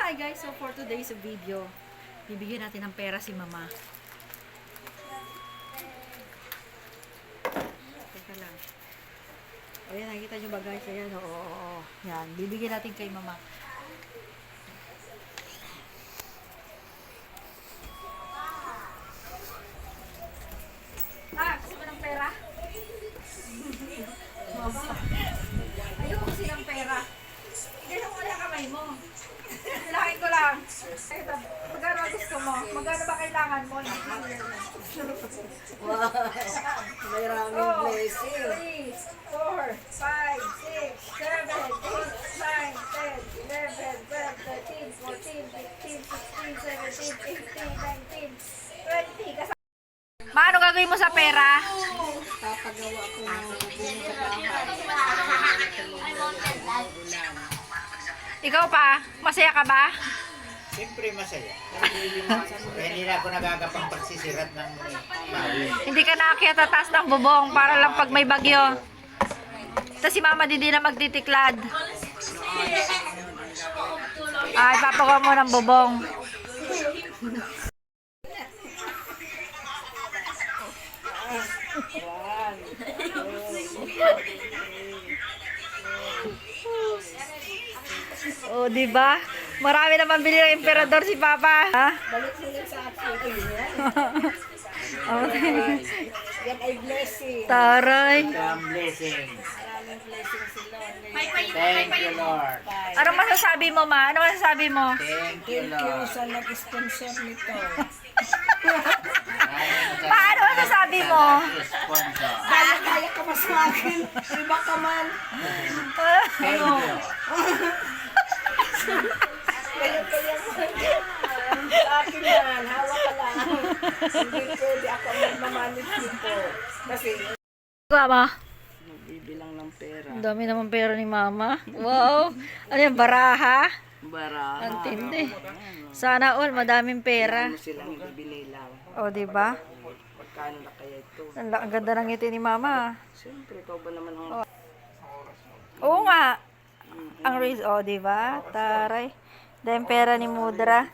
Hi guys, so for today's video, bibigyan natin ng pera si mama. Teka lang. O yan, nakikita nyo ba guys? Ayan, oo. Yan, bibigyan natin kay mama. Gusto mo ng pera? Mama, ayoko kasi ng pera. Ganyan mo lang kamay mo. Kailangan ko lang. Magkano gusto mo? Magkano ba kailangan mo? Wow! Maraming blessing. 3, 4, 5, 6, 7, 8, 9, 10, 11, 12, 13, 14, 15, 16, 17, 18, 19, 20. Ano gagawin mo sa pera? Papagawa ko ng bubong sa bahay. Ikaw pa? Masaya ka ba? Siyempre masaya. Kaya hindi na ako nagagapang pagsisirat ng bawi. Hindi ka naakyat sa taas ng bubong para lang pag may bagyo. Tapos si mama di na magtitiklad. Ay, papagawa mo ng bubong. Oh, di ba? Marami naman bili ng emperador si Papa. Ha? Balik sila sa akin. Oh, Yan ay blessing. taray. Some blessings. Maraming blessing si Lord. Thank you, Lord. Ano masasabi mo, ma? Ano masasabi mo? Thank you, Thank you Lord. sa nag-sponsor nito. Paano masasabi mo? Sponsor. Kaya ka mas sa akin. Iba ka man. Thank you. Kaya mo. Sa akin yan. Hawak ka lang. Hindi pwede ako magmamanit dito. Kasi Mama, nagbibilang ng pera. ang dami naman pera ni Mama. Wow. Ano yan, baraha? Bara. Ang tindi. Sana all, madaming pera. Ano silang bibili lang. O, di ba? Magkano na kaya ito? Ang ganda ng ngiti ni Mama. Siyempre, ikaw ba naman ang... Oo nga. Ang raise, o, di ba? Taray. Dahil pera ni Mudra.